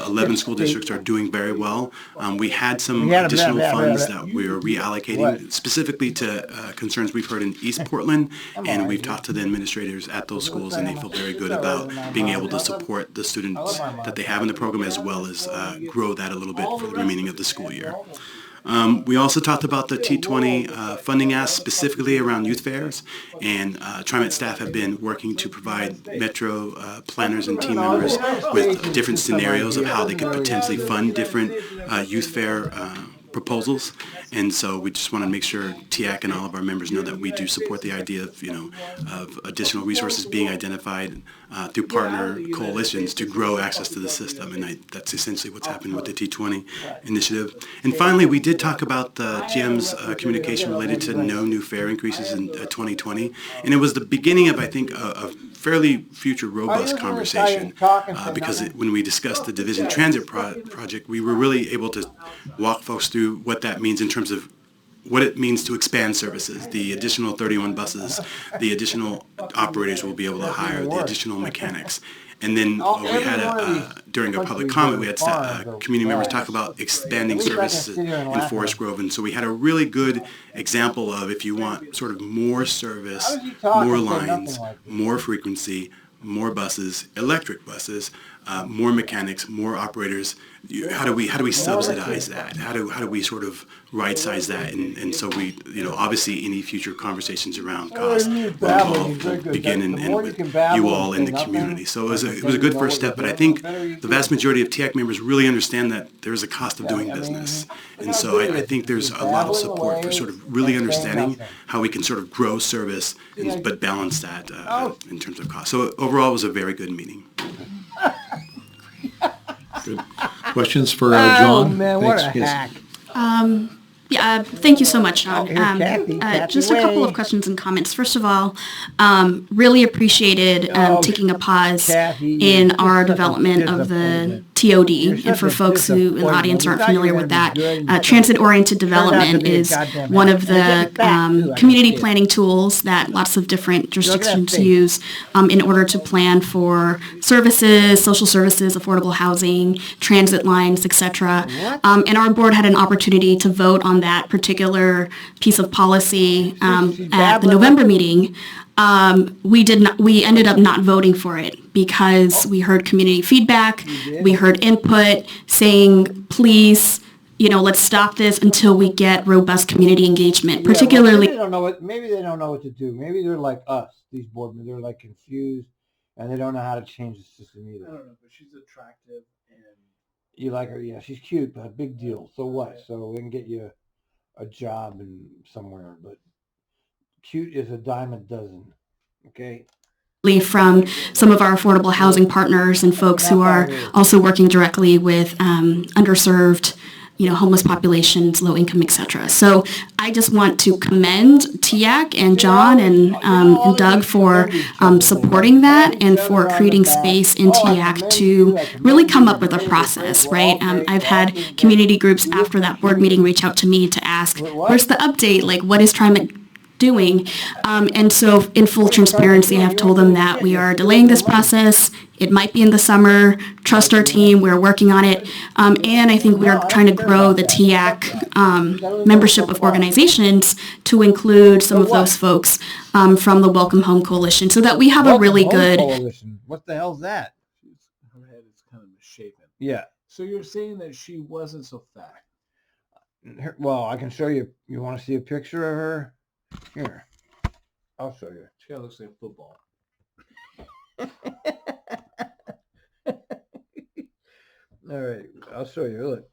11 school districts are doing very well. We had some additional funds that we're reallocating specifically to concerns we've heard in East Portland, and we've talked to the administrators at those schools, and they feel very good about being able to support the students that they have in the program, as well as grow that a little bit for the remaining of the school year. We also talked about the T20 funding ask specifically around youth fairs, and Trimet staff have been working to provide Metro planners and team members with different scenarios of how they could potentially fund different youth fair proposals. And so we just want to make sure TIAC and all of our members know that we do support the idea of, of additional resources being identified through partner coalitions to grow access to the system. And that's essentially what's happened with the T20 initiative. And finally, we did talk about the GM's communication related to no new fare increases in 2020. And it was the beginning of, I think, a fairly future robust conversation because when we discussed the Division Transit project, we were really able to walk folks through what that means in terms of what it means to expand services, the additional 31 buses, the additional operators we'll be able to hire, the additional mechanics. And then we had, during a public comment, we had community members talk about expanding services in Forest Grove. And so we had a really good example of if you want sort of more service, more lines, more frequency, more buses, electric buses, more mechanics, more operators. How do we subsidize that? How do we sort of right size that? And so we, obviously any future conversations around cost will begin and with you all in the community. So it was a good first step, but I think the vast majority of TIAC members really understand that there is a cost of doing business. And so I think there's a lot of support for sort of really understanding how we can sort of grow service but balance that in terms of cost. So overall, it was a very good meeting. Good. Questions for John? Oh, man, what a hack. Thank you so much, John. Kathy Just a couple of questions and comments. First of all, really appreciated taking a pause in our development of the TOD. And for folks who in the audience aren't familiar with that, transit-oriented development is one of the community planning tools that lots of different jurisdictions use in order to plan for services, social services, affordable housing, transit lines, etc. And our board had an opportunity to vote on that particular piece of policy at the November meeting. We ended up not voting for it because we heard community feedback, we heard input saying, please, let's stop this until we get robust community engagement, particularly. Maybe they don't know what to do. Maybe they're like us, these board members. They're like confused and they don't know how to change the system either. I don't know, but she's attractive and you like her? Yeah, she's cute, but a big deal. So what? So we can get you a job in somewhere, but cute is a dime a dozen. Okay. From some of our affordable housing partners and folks who are also working directly with underserved, homeless populations, low income, etc. So I just want to commend TIAC and John and Doug for supporting that and for creating space in TIAC to really come up with a process, right? I've had community groups after that board meeting reach out to me to ask, where's the update? Like, what is Trimet doing? And so in full transparency, I have told them that we are delaying this process. It might be in the summer. Trust our team. We're working on it. And I think we're trying to grow the TIAC membership of organizations to include some of those folks from the Welcome Home Coalition so that we have a really good... Coalition. What the hell's that? her head is kind of misshapen. Yeah. So you're saying that she wasn't so fat? Well, I can show you. You want to see a picture of her? Here. I'll show you. She kind of looks like football. All right, I'll show you. Look.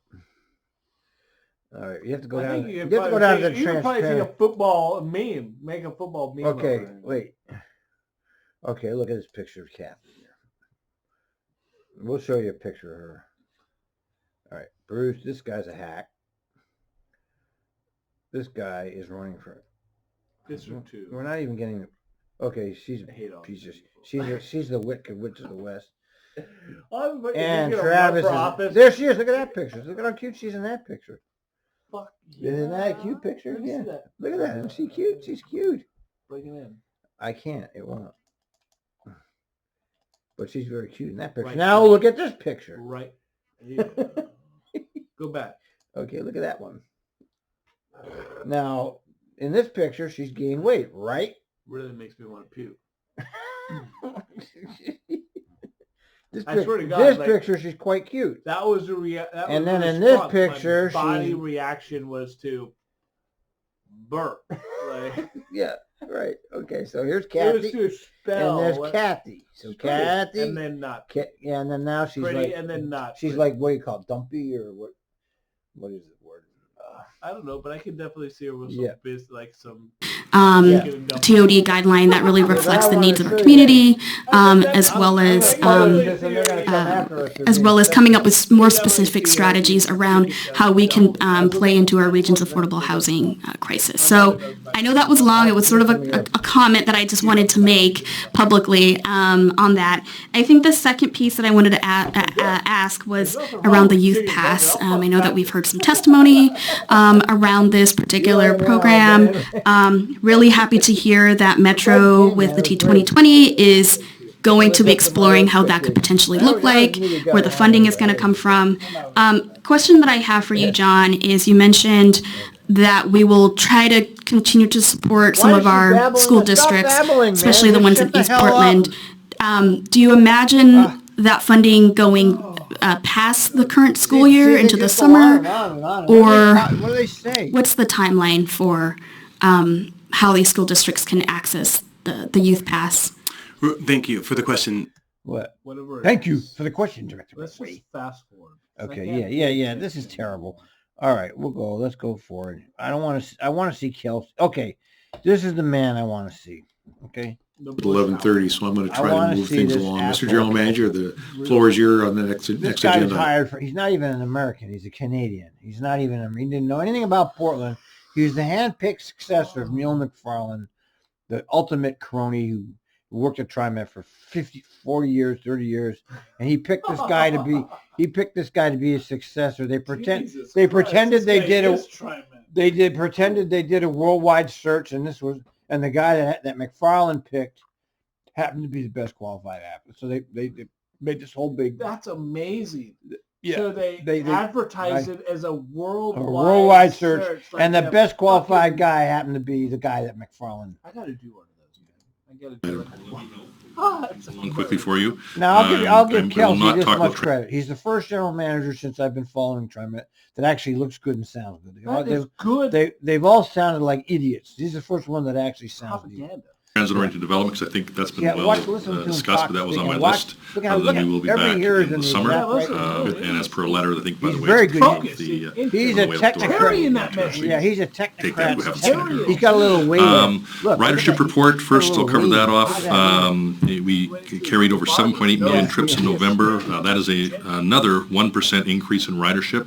All right, you have to go I down. think You have to go down to the you can probably take a transparent. football meme. Make a football meme. Okay, of her. wait. Okay, look at this picture of Kathy here. We'll show you a picture of her. All right, Bruce. This guy's a hack. This guy is running for. This one too. We're not even getting. Okay, she's I hate all she's these just people. she's the wicked witch of the west. Oh, but And you Travis is, there she is. Look at that picture. Look at how cute she is in that picture. Fuck Isn't that a cute picture? Let me see Yeah. that. Look at that. Isn't she cute? She's cute. Bring it in. I can't. It won't. But she's very cute in that picture. Right. Now look at this picture. Right. Yeah. Go back. Okay, look at that one. Now, in this picture, she's gained weight, right? Really makes me want to puke. I swear to God, this like, picture, she's quite cute. That was the And then in this picture, my body she- reaction was to burp. Like, Yeah, right. Okay, so here's it Kathy, was to a spell. and there's Kathy. So Pretty, Kathy, and then not yeah, and then now she's pretty, like, and then not. she's pretty. like, what do you call it, dumpy or what? What is the word? I don't know, but I can definitely see her with some Yeah. like some. TOD guideline that really reflects the needs of our community, as well as coming up with more specific strategies around how we can play into our region's affordable housing crisis. So I know that was long. It was sort of a comment that I just wanted to make publicly on that. I think the second piece that I wanted to ask was around the youth pass. I know that we've heard some testimony around this particular program. Really happy to hear that Metro with the T2020 is going to be exploring how that could potentially look like, where the funding is going to come from. Question that I have for you, John, is you mentioned that we will try to continue to support some of our school districts, especially the ones in East Portland. Do you imagine that funding going past the current school year into the summer? Or what do they say? What's the timeline for how these school districts can access the youth pass? Thank you for the question. What? Whatever. Thank you for the question, Director. Let's just fast forward. Okay, yeah. This is terrible. All right, we'll go. Let's go forward. I don't want to. I want to see Kelsey. Okay, this is the man I want to see. Okay. 11:30, so I'm going to I try to wanna move see things this along. asshole. Mr. General Manager, the floor is yours on the next This guy's agenda. hired for. He's not even an American. He's a Canadian. He's not even. He didn't know anything about Portland. He was the hand-picked successor of Neil McFarland, the ultimate crony who worked at Trimet for 40 years, 30 years, and he picked this guy to be. He picked this guy to be his successor. They pretended they did a worldwide search, and the guy that McFarland picked happened to be the best qualified applicant. So they made this whole big. That's amazing. Yeah, So they advertise it as a worldwide search, like and the best qualified guy happened to be the guy that McFarland. I got to do one of those. I got to do it. One quickly for you. Now I'll give Kelsey not this talk much about credit. He's the first general manager since I've been following Trimet that actually looks good and sounds good. That is good They've all sounded like idiots. He's the first one that actually sounds good. propaganda. Transit-oriented development, because I think that's been listen to him discussed, talk. but that was on my And list. look how Other than we will be every back year is in the in the summer. exact right. And as per a letter, I think, by He's the way, very it's good. Focus. the, He's a Terry in that technocrat. message. Yeah, he's a Take that, we have a technocrat. second. He's got a little weight. Ridership report, first I'll cover that off. We carried over 7.8 million trips in November. That is another 1% increase in ridership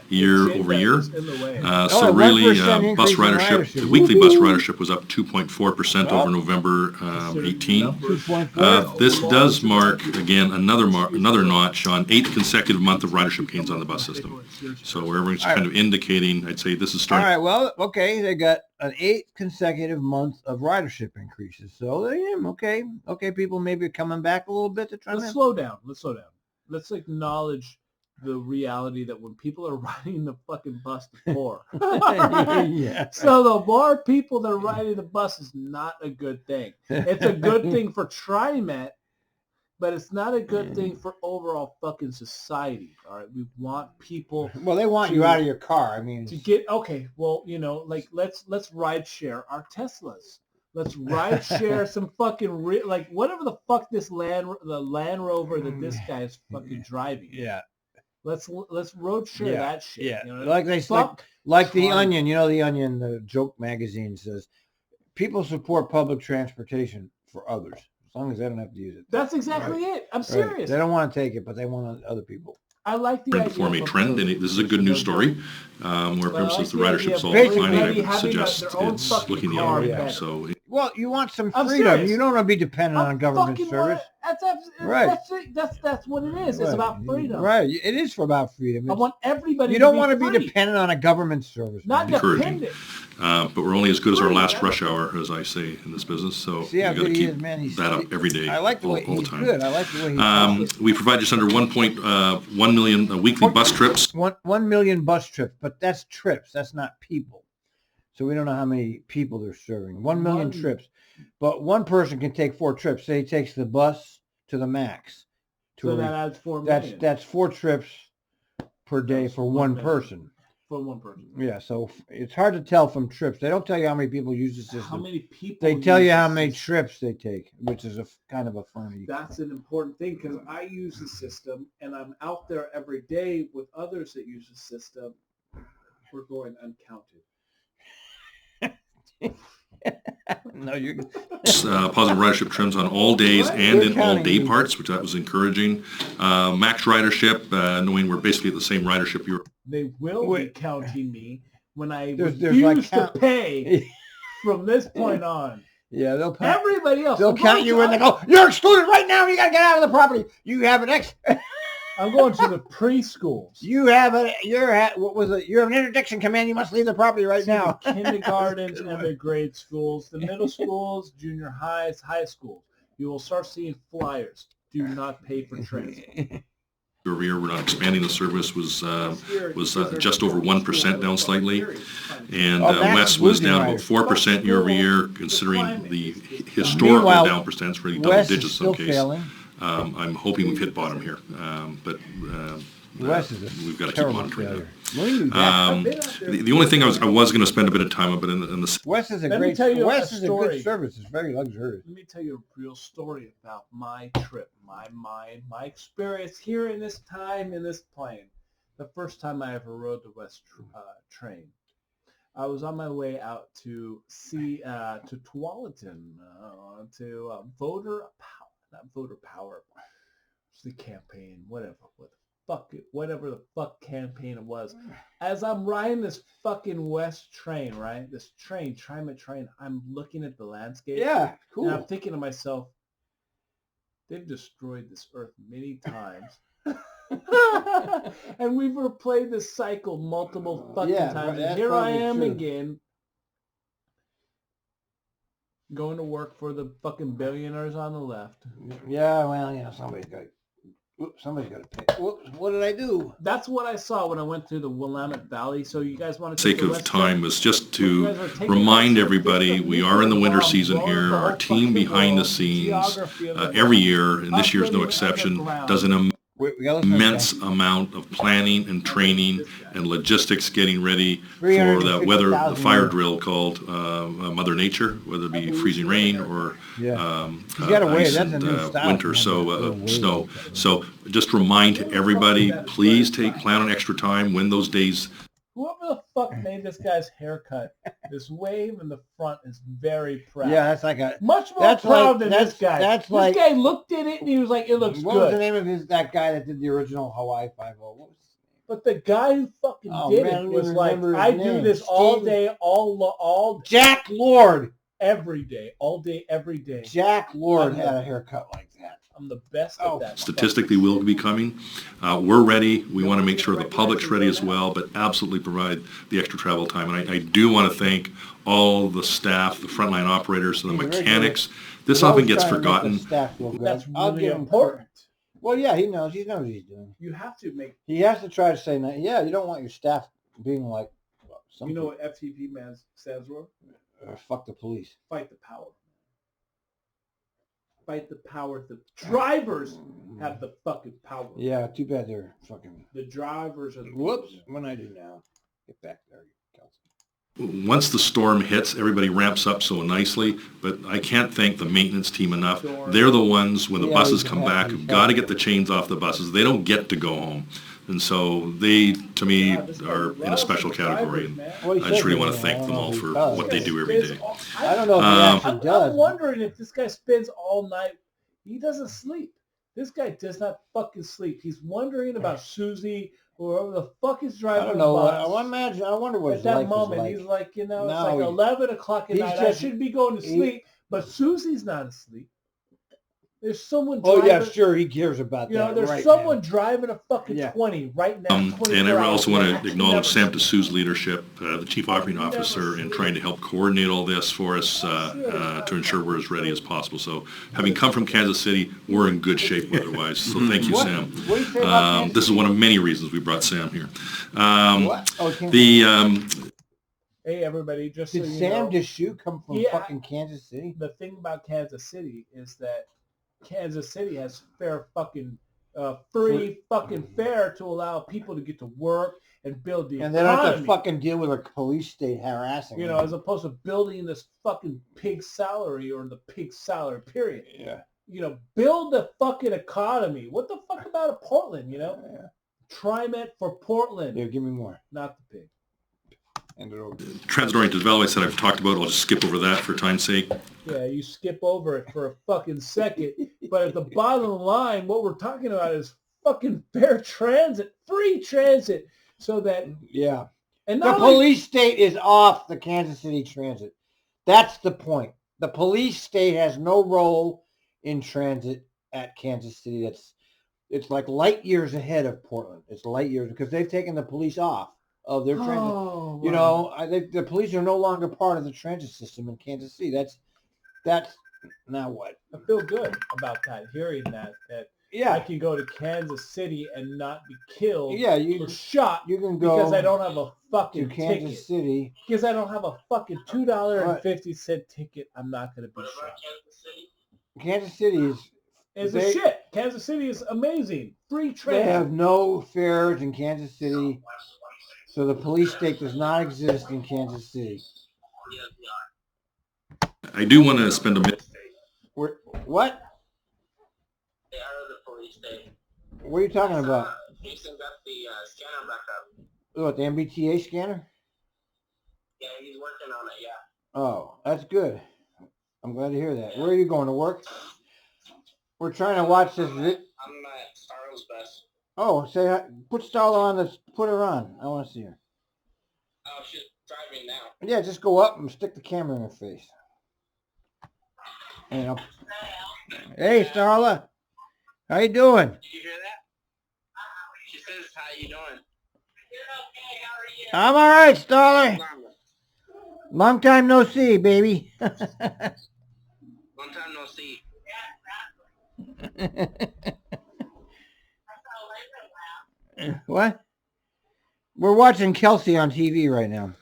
year over year. So really, 1% bus increase in ridership, ridership. the weekly bus ridership was up 2.4% over November 18. This does mark, again, another notch on 8th consecutive month of ridership gains on the bus system. So where everyone's kind of indicating, I'd say this is All starting. right, well, okay, they got an 8th consecutive month of ridership increases. So, okay, people maybe are coming back a little bit to try Let's slow down. Let's acknowledge the reality that when people are riding the fucking bus to poor. Yeah. So the more people that are riding the bus is not a good thing. It's a good thing for Trimet, but it's not a good thing for overall fucking society. All right, we want people. Well, they want you out of your car. I mean, to get okay. Well, like let's ride share our Teslas. Let's ride share some fucking like whatever the fuck the Land Rover that this guy is fucking driving. yeah. Let's road share that shit. Yeah, you know? like they like the Onion. The Onion, the joke magazine says, people support public transportation for others as long as they don't have to use it. That's exactly it. I'm serious. Right. They don't want to take it, but they want other people. I like the idea. Form a trend, and this is a good news story, where Well, I since like the the ridership is all idea of declining, I everybody would having suggest their own it's fucking looking the car other way. better. So Well, you want some I'm freedom. serious. You don't want to be dependent on government service. Right. That's what it is. It's about freedom. Right. It is about freedom. I want everybody. You don't want to free. be dependent on a government service. Not Encouraging. dependent. But we're only as good as our last rush hour, as I say in this business. So See how we got to good he keep is, man. that up every day. I like the way all the he's time. good. I like the way he talks. We provide just under 1.1 million weekly bus trips. 1 million bus trips, but that's trips. That's not people. So we don't know how many people they're serving. 1 million trips. But one person can take 4 trips. Say he takes the bus to the max. So that adds 4 million. That's 4 trips per day for one person. For one person. Yeah, so it's hard to tell from trips. They don't tell you how many people use the system. How many people? They tell you how many trips they take, which is kind of a funny. That's an important thing because I use the system and I'm out there every day with others that use the system. We're going uncounted. No, you're good. Positive ridership trends on all days and in all day parts, which that was encouraging. Max ridership, knowing we're basically at the same ridership you're. They will be counting me when I There's refuse to pay from this point on. Yeah, they'll pay. Everybody else. They'll count you when they go, you're excluded right now. You got to get out of the property. You have an I'm going to the preschools. You have you have an interdiction command. You must leave the property right now. The kindergartens and the grade schools, the middle schools, junior highs, high schools. You will start seeing flyers. Do not pay for transit. Year, we're not expanding the service was just over 1%, down slightly, and West was down about 4% year over year, considering the historical down percents, really double digits in some cases. I'm hoping we've hit bottom here, but we've got to keep monitoring that. The only thing I was going to spend a bit of time on, but in the West is a good service. It's very luxurious. Let me tell you a real story about my trip, my experience here in this time in this plane. The first time I ever rode the West train, I was on my way out to see to Tualatin to voter power, it's the campaign, whatever the fuck campaign it was. As I'm riding this fucking West train, right? This train, Trimet train, I'm looking at the landscape. Yeah, cool. And I'm thinking to myself, they've destroyed this earth many times. And we've replayed this cycle multiple fucking times. And here I am again, going to work for the fucking billionaires on the left. Yeah, well, somebody's got to pay. Whoops, what did I do? That's what I saw when I went through the Willamette Valley. So you guys want to sake of time was just to remind everybody we are in the winter season here. Our team behind the scenes every year, and this year's no exception, does an immense amount of planning and training and logistics getting ready for the fire drill called Mother Nature, whether it be freezing rain or ice and winter, snow. So just remind everybody, please plan on extra time when those days. Whoever the fuck made this guy's haircut, this wave in the front is very proud. Yeah, that's like much more proud than this guy. This guy looked at it and he was like, "It looks good." What was the name of that guy that did the original Hawaii 5-0? What was his name? But the guy who fucking did it was like, "I do this all day, all Jack Lord, every day, all day, every day." Jack Lord had a haircut like that. I'm the best at that. Statistically will be coming. We're ready. We want to make sure the public's ready as well, but absolutely provide the extra travel time. And I do want to thank all the staff, the frontline operators, and the mechanics. This often gets forgotten. That's really important. Well, yeah, he knows. He knows what he's doing. You have to make. He has to try to say, yeah, you don't want your staff being like. You know what FTP stands for? Fuck the police. Fight the power. Fight the power. The drivers have the fucking power. Yeah, too bad they're fucking. The drivers are. Whoops! What do I do now? Get back there, Kelsey. Once the storm hits, everybody ramps up so nicely, but I can't thank the maintenance team enough. They're the ones, when the buses come back, who've got to get the chains off the buses. They don't get to go home. And so they, to me, are in a special category. And I just really want to thank them all for what they do every day. I don't know if he actually does. I'm wondering if this guy spends all night. He doesn't sleep. This guy does not fucking sleep. He's wondering about Susie, whoever the fuck is I driving don't the know. bus. I wonder what At his that life moment, is like. he's like, it's No, like 11 o'clock at he's night. I just- should be going to he- sleep, but Susie's not asleep. There's someone Oh driving. yeah, sure. He cares about You that. know, there's right, someone man. driving a fucking Yeah. 20 right now. And I also want to acknowledge Sam Tassu's leadership, the Chief Operating Officer, in trying to help coordinate all this for us to ensure we're as ready as possible. So having come from Kansas City, we're in good shape weather-wise. So thank you, What? Sam. What do you say about Kansas This is City? one of many reasons we brought Sam here. What? Oh, Hey, everybody, just so did you Sam know, Deschutes come from Yeah. fucking Kansas City? the thing about Kansas City is that Kansas City has free fucking fare to allow people to get to work and build the And they don't have to economy. fucking deal with a police state harassing You them. know, as opposed to building this fucking pig salary or the pig salary period. Yeah. You know, build the fucking economy. What the fuck about Portland, you know? Yeah. Trimet for Portland, Yeah, give me more. not the pig. Hand it over. Transit-oriented development I said I've talked about. I'll just skip over that for time's sake. Yeah, you skip over it for a fucking second. But at the bottom line, what we're talking about is fucking fair transit, free transit, so that Yeah. and The not only, police state is off the Kansas City Transit. That's the point. The police state has no role in transit at Kansas City. It's like light years ahead of Portland. It's light years because they've taken the police off of their transit. oh, You wow. know, I think the police are no longer part of the transit system in Kansas City. That's now what? I feel good about that. Hearing that I Yeah, can go to Kansas City and not be killed yeah. or shot You can go because I don't have a to fucking Kansas ticket. City. Because I don't have a fucking $2.50 ticket, I'm not going to be shot. Kansas City is. It's They- a shit. Kansas City is amazing. Free They transit. have no fares in Kansas City, so the police state does not exist in Kansas City. I do want to spend a minute. What? They are the police state. What are you talking about? Houston got the scanner back up. What, the MBTA scanner? Yeah, he's working on it, yeah. Oh, that's good. I'm glad to hear that. Where are you going to work? We're trying to watch this. I'm at Starl's bus. Oh, say hi. Put Starla on this. Put her on. I want to see her. Oh, she's driving now. Yeah, just go up and stick the camera in her face. And I'll... Hey, Starla. How you doing? Did you hear that? She says, how you doing? I'm all right, Starla. Long time no see, baby. Long time no see. What? We're watching Kelsey on TV right now.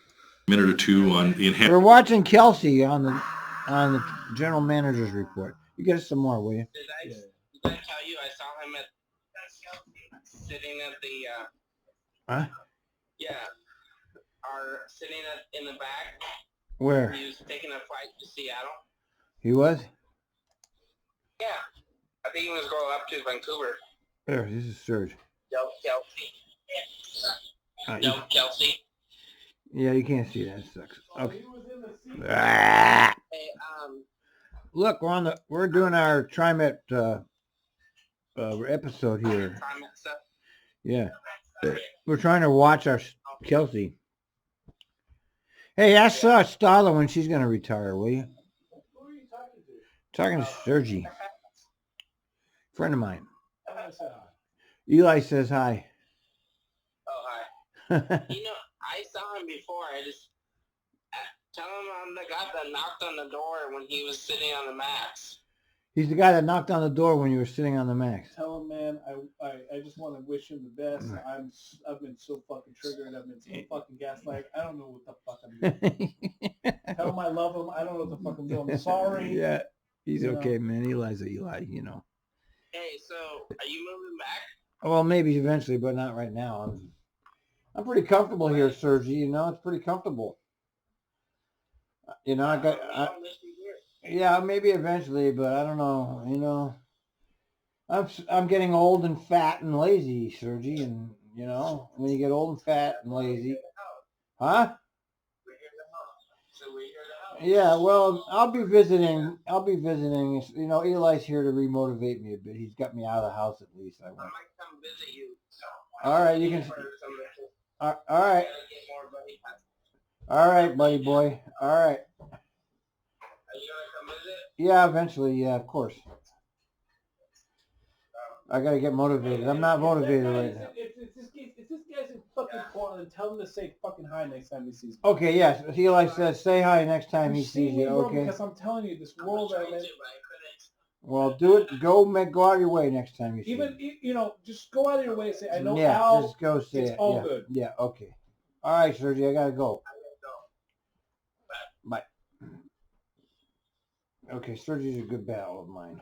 Minute or two on the enhanced. We're watching Kelsey on the general manager's report. You get us some more, will you? Did I tell you I saw him sitting at the Huh? yeah, sitting in the back. Where? He was taking a flight to Seattle. He was? Yeah, I think he was going up to Vancouver. There, this is Serge. Yo, Kelsey. Yo, Kelsey. Yeah, you can't see that. It sucks. Okay. Hey, Look, we're doing our Trimet episode here. Trimet stuff. Yeah. We're trying to watch our Kelsey. Hey, ask Starla when she's going to retire, will you? Who are you talking to? Talking to Sergi. Friend of mine. I'm gonna say hi. Eli says hi. Oh, hi. You know, I saw him before. I just tell him I'm the guy that knocked on the door when he was sitting on the mats. He's the guy that knocked on the door when you were sitting on the Max. Tell him, man, I just want to wish him the best. I've been so fucking triggered. I've been so fucking gaslight. I don't know what the fuck I'm doing. Tell him I love him. I don't know what the fuck I'm doing. I'm sorry. Yeah, he's You know. okay, man. Eli's Eli, you know. Hey, so are you moving back? Well, maybe eventually, but not right now. I'm pretty comfortable here, Sergi. You know, it's pretty comfortable. You know, yeah, maybe eventually, but I don't know. You know, I'm getting old and fat and lazy, Sergi, and you know, when you get old and fat and lazy, huh? So we're here to help. Yeah, well, I'll be visiting. You know, Eli's here to remotivate me a bit. He's got me out of the house at least. I I want. might come visit you. So All right, you can. for some mission. All right, Gotta get more buddy pass. all right, buddy boy. All right. Are you gonna come visit? Yeah, eventually. Yeah, of course. I gotta get motivated. I'm not motivated right now. If this guy's in fucking Portland, tell him to say fucking hi next time he sees me. Okay, yes. Eli says, say hi next time he You see sees me, you. bro, Okay. Because I'm telling you, this I'm world that trying I'm to, in. but I couldn't. Well, do it. Go out of your way next time you see Even him. you know, just go out of your way and say, I know Yeah, Al. just go say it's it. all Yeah. good. Yeah. Okay. All right, Sergey. I gotta go. I gotta go. Bye. Okay, Sergey's a good pal of mine.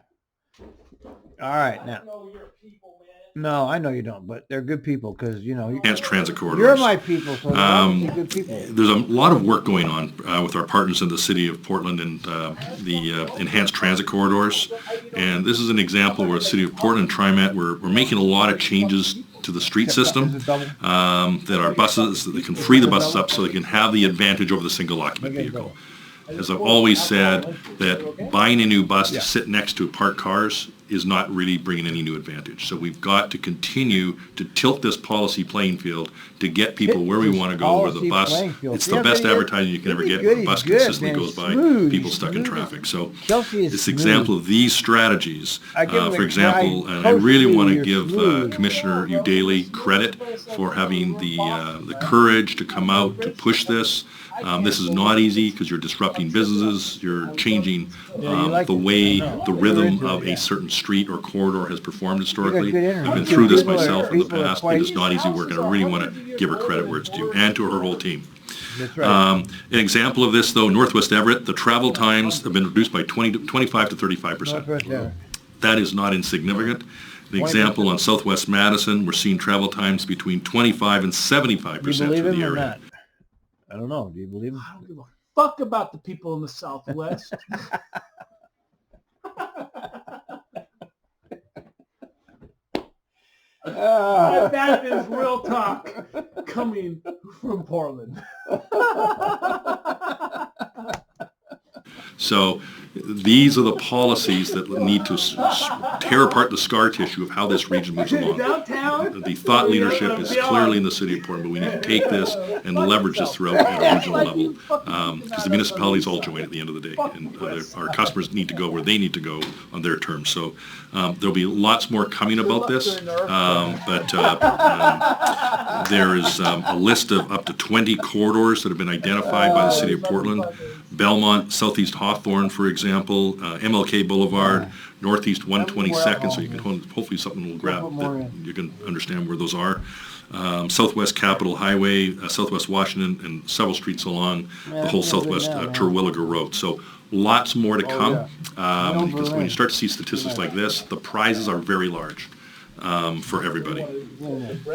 All right, I now. don't know your people, man. No, I know you don't, but they're good people because you know Enhanced transit corridors. you're my people, so they're obviously good people. There's a lot of work going on with our partners in the city of Portland and the enhanced transit corridors. And this is an example where the city of Portland and Trimet, we're making a lot of changes to the street system that our buses, that they can free the buses up so they can have the advantage over the single occupant vehicle. As I've always said, that buying a new bus to sit next to parked cars is not really bringing any new advantage. So we've got to continue to tilt this policy playing field to get people where we want to go, where the bus, it's the best advertising you can ever get, where the bus consistently goes by, people stuck in traffic. So this example of these strategies, for example, and I really want to give Commissioner Udaley credit for having the courage to come out to push this. This is not easy because you're disrupting businesses, you're changing the way, the rhythm of a certain street or corridor has performed historically. I've been through this myself in the past. It is not easy work, and I really want to give her credit where it's due, and to her whole team. That's right. An example of this, though, Northwest Everett, the travel times have been reduced by 25 to 35%. That is not insignificant. The example on Southwest Madison, we're seeing travel times between 25 and 75% through the area. I don't know. Do you believe him? I don't give a fuck about the people in the Southwest. That is real talk coming from Portland. So these are the policies that need to tear apart the scar tissue of how this region moves along. Downtown, The thought leadership is clearly in the city of Portland, but we need to take this and leverage this throughout at a regional level, because the municipalities all join at the end of the day, and our customers need to go where they need to go on their terms. So there'll be lots more coming about this, but there is a list of up to 20 corridors that have been identified by the city of Portland. Belmont, Southeast Hawthorne, for example, MLK Boulevard, Northeast 122nd, so you can hopefully something will grab that you can understand where those are. Southwest Capitol Highway, Southwest Washington, and several streets along the whole Southwest Terwilliger Road. So lots more to come, because when you start to see statistics like this, the prizes are very large for everybody.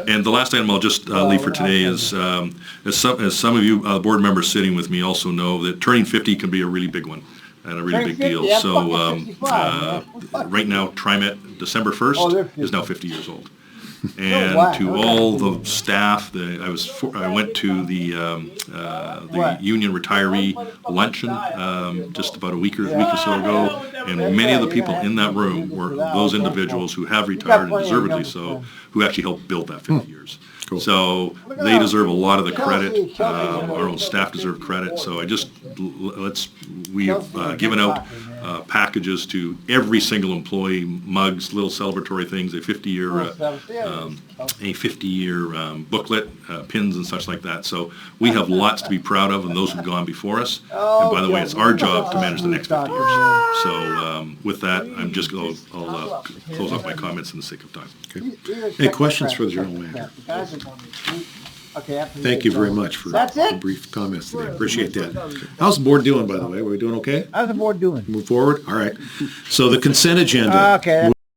And the last item I'll just leave for today is, as some of you board members sitting with me also know, that turning 50 can be a really big one and a really big deal. So right now, Trimet, December 1st, is now 50 years old. And to all the staff, I went to the union retiree luncheon just about a week or so ago, and many of the people in that room were those individuals who have retired, and deservedly so, who actually helped build that 50 years. Cool. So they deserve a lot of the credit. Our own staff deserve credit. So we have given out packages to every single employee, mugs, little celebratory things, a 50-year booklet, pins and such like that. So we have lots to be proud of, and those who've gone before us. And by the way, it's our job to manage the next 50 years. So with that, I'll close off my comments in the sake of time. Okay. Any questions for the general manager? Thank you very much for the brief comments today. Appreciate that. How's the board doing, by the way? Are we doing okay? How's the board doing? Move forward? All right. So the consent agenda. Okay.